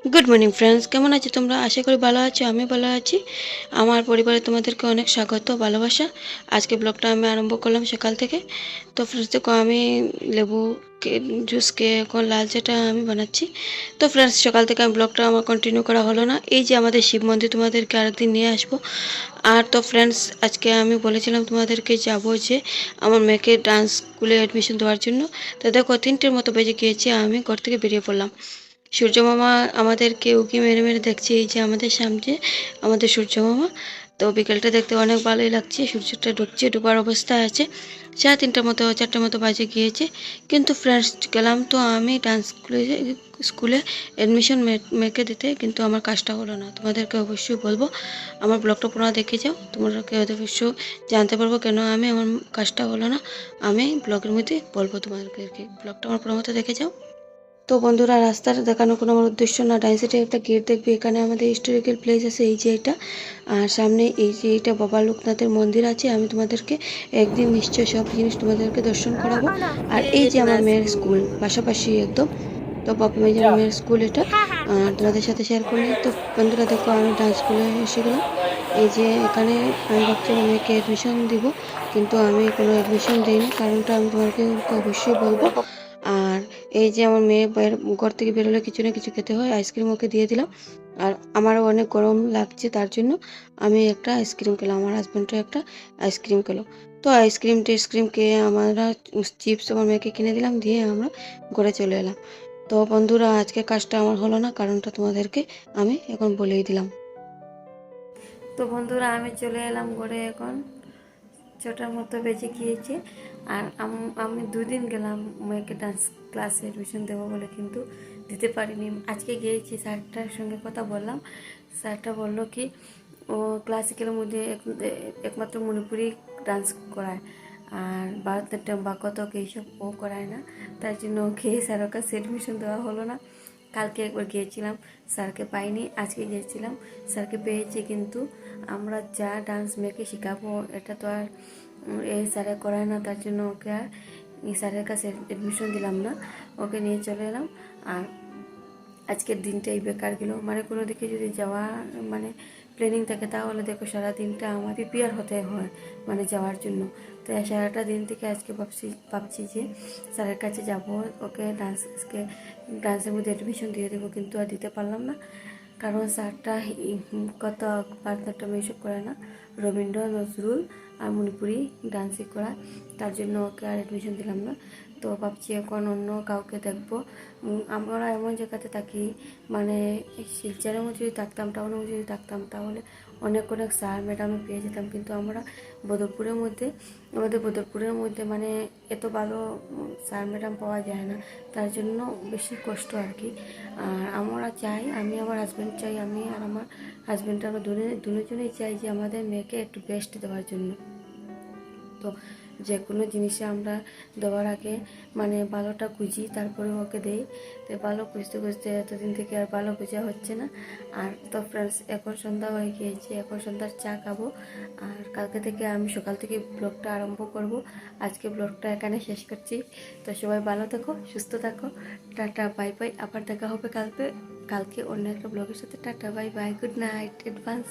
Good morning friends, কেমন আছো তোমরা? আশা করি ভালো আছো। আমি ভালো আছি। আমার পরিবারে তোমাদেরকে অনেক স্বাগত, ভালোবাসা। আজকে ব্লগটা আমি আরম্ভ করলাম সকাল থেকে। তো ফ্রেন্ডস দেখো, আমি লেবু জুস খেয়ে এখন লাল চাটা আমি বানাচ্ছি। তো ফ্রেন্ডস, সকাল থেকে আমি ব্লগটা আমার কন্টিনিউ করা হলো না। এই যে আমাদের শিব মন্দির, তোমাদেরকে আরেকদিন নিয়ে আসবো। আর তো ফ্রেন্ডস, আজকে আমি বলেছিলাম তোমাদেরকে যাব যে আমার মেয়েকে ডান্স স্কুলে অ্যাডমিশন দেওয়ার জন্য। তো দেখো, 3টের মতো বেজে গিয়েছে, আমি ঘর থেকে বেরিয়ে পড়লাম। সূর্য মামা আমাদেরকে উঁকি মেরে মেরে দেখছে। এই যে আমাদের সামনে আমাদের সূর্য মামা। তো বিকেলটা দেখতে অনেক ভালোই লাগছে। সূর্যটা ঢুকছে, ডুবার অবস্থায় আছে। 3:30 মতো 4টার মতো বাজে গিয়েছে। কিন্তু ফ্রেন্ডস, গেলাম তো আমি ডান্স স্কুলে অ্যাডমিশন মেয়েকে দিতে, কিন্তু আমার কাজটা হলো না। তোমাদেরকে অবশ্যই বলবো, আমার ব্লগটা পুরো দেখে যাও, তোমরা অবশ্যই জানতে পারবো কেন আমার কাজটা হলো না। আমি ব্লগের মধ্যে বলবো তোমাদেরকে। ব্লগটা আমার পুরো মতো দেখে যাও। তো বন্ধুরা, রাস্তার দেখানো কোনো আমার উদ্দেশ্য না। ডাইন সাইডে একটা গেট দেখবে, এখানে আমাদের হিস্টোরিক্যাল প্লেস আছে, এই যে এটা। আর সামনে এই যে এটা বাবা লোকনাথের মন্দির আছে। আমি তোমাদেরকে একদিন নিশ্চয় সব জিনিস তোমাদেরকে দর্শন করাবো। আর এই যে আমার মেয়ের স্কুল, পাশাপাশি একদম। তো বাবা মেয়ের স্কুল এটা। আর তোমাদের সাথে শেয়ার করলাম। তো বন্ধুরা দেখো, আমি ডান্স স্কুলে এসে গেলাম। এই যে এখানে আমি ভাবছি আমার মেয়েকে অ্যাডমিশন দিব, কিন্তু আমি কোনো অ্যাডমিশন দিইনি। কারণটা আমি তোমাকে অবশ্যই বলবো। আর এই যে আমার মেয়ে ঘর থেকে বেরোলে কিছু না কিছু খেতে হয়, আইসক্রিম ওকে দিয়ে দিলাম। আর আমারও অনেক গরম লাগছে, তার জন্য আমি একটা আইসক্রিম খেলাম। আমার হাজব্যান্ডও একটা আইসক্রিম খেলো। তো আইসক্রিম টেস্ক্রিম খেয়ে আমরা চিপস আমার মেয়েকে কিনে দিলাম, দিয়ে আমরা ঘরে চলে এলাম। তো বন্ধুরা, আজকে কাজটা আমার হলো না, কারণটা তোমাদেরকে আমি এখন বলেই দিলাম। তো বন্ধুরা, আমি চলে এলাম ঘরে এখন। 6টার মতো বেজে গিয়েছে। আর আমি 2 দিন গেলাম মেয়েকে ডান্স ক্লাসে অ্যাডমিশন দেবো বলে, কিন্তু দিতে পারিনি। আজকে গিয়েছি, স্যারটার সঙ্গে কথা বললাম। স্যারটা বললো কি, ও ক্লাসিক্যালের মধ্যে একমাত্র মণিপুরি ডান্স করায়, আর ভারতনাট্যম বা কতক এইসব ও করায় না। তার জন্য ওকে স্যারের কাছে অ্যাডমিশন দেওয়া হলো না। কালকে একবার গিয়েছিলাম, স্যারকে পাইনি। আজকে গিয়েছিলাম, স্যারকে পেয়েছি। কিন্তু আমরা যা ডান্স মেয়েকে শেখাবো, এটা তো আর এই স্যারে করায় না। তার জন্য ওকে আর এই স্যারের কাছে অ্যাডমিশন দিলাম না, ওকে নিয়ে চলে এলাম। আর আজকের দিনটাই বেকার গেল। মানে কোনো দিকে যদি যাওয়া মানে প্ল্যানিং থাকে, তাহলে দেখো সারা দিনটা আমার প্রিপেয়ার হতে হয় মানে যাওয়ার জন্য। তো সারাটা দিন থেকে আজকে ভাবছি যে স্যারের কাছে যাব, ওকে ডান্সের মধ্যে অ্যাডমিশন দিয়ে দেবো, কিন্তু আর দিতে পারলাম না। কারণ স্যারটা কত ভারতনাট্যম এইসব করে না, রবীন্দ্র, নজরুল আর মণিপুরি ডান্সই করা। তার জন্য ওকে আর অ্যাডমিশন দিলাম না। তো ভাবছি এখন অন্য কাউকে দেখবো। আমরা এমন জায়গাতে থাকি, মানে শিলচরের মধ্যে যদি থাকতাম, টাউনের মধ্যে যদি থাকতাম, তাহলে অনেক অনেক স্যার ম্যাডামে পেয়ে যেতাম। কিন্তু আমরা আমাদের বদরপুরের মধ্যে মানে এত ভালো স্যার ম্যাডাম পাওয়া যায় না। তার জন্য বেশি কষ্ট আর কি। আর আমরা চাই, আমি আমার হাজব্যান্ড চাই, আমি আর আমার হাজব্যান্ড, আমরা দুজনেই চাই যে আমাদের মেয়েকে একটু বেস্ট দেওয়ার জন্য। তো যে কোনো জিনিসে আমরা দেওয়ার আগে মানে ভালোটা খুঁজি, তারপরে ওকে দেই। তো ভালো খুঁজতে খুঁজতে এতদিন থেকে আর ভালো খোঁজা হচ্ছে না। আর তো ফ্রেন্ডস, এখন সন্ধ্যা হয়ে গিয়েছে, এখন সন্ধ্যার চা খাবো। আর কালকে থেকে আমি সকাল থেকে ব্লগটা আরম্ভ করব। আজকে ব্লগটা এখানে শেষ করছি। তো সবাই ভালো থাকো, সুস্থ থাকো। Tata bye bye. আবার দেখা হবে কালকে অন্য একটা ব্লগের সাথে। Tata bye bye, good night advance.